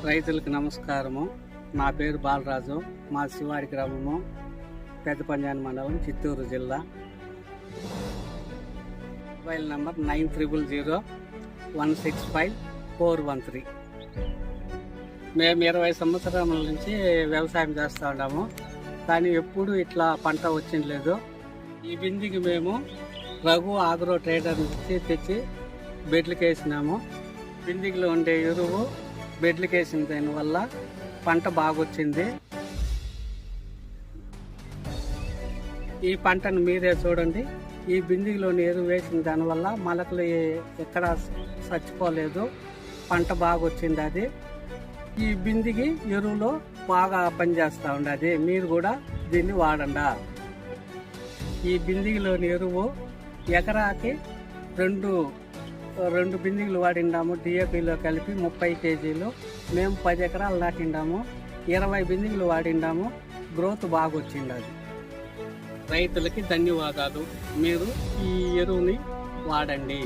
రైతులకు నమస్కారము. నా పేరు బాలరాజు. మా శివారి గ్రామము, పెద్ద పంజాని మండలం, చిత్తూరు జిల్లా. Mobile number 9000165413. మేము 20 సంవత్సరాల నుంచి వ్యవసాయం చేస్తూ ఉన్నాము, కానీ ఎప్పుడు ఇట్లా పంట వచ్చింది లేదు. ఈ బిందికి మేము రఘు ఆగ్రో ట్రేడర్ నుంచి తెచ్చి బెడ్లకి వేసినాము. బిందికిలో ఉండే ఎరువు బెడ్లకి వేసిన దానివల్ల పంట బాగొచ్చింది. ఈ పంటను మీరే చూడండి. ఈ బిందిగిలోని ఎరువు వేసిన దానివల్ల మొలకలు ఎక్కడ చచ్చిపోలేదు, పంట బాగొచ్చింది. అది ఈ బిందికి ఎరువులో బాగా పనిచేస్తూ ఉండదు. మీరు కూడా దీన్ని వాడండి. ఈ బిందిగిలోని ఎరువు ఎకరాకి రెండు బిందిగులు వాడిండాము. డిఏపిలో కలిపి 30 కేజీలు. మేము 10 ఎకరాలు నాటిండాము. 20 బిందిగులు వాడిండాము. గ్రోత్ బాగా వచ్చింది. అది రైతులకి ధన్యవాదాలు. మీరు ఈ ఎరువుని వాడండి.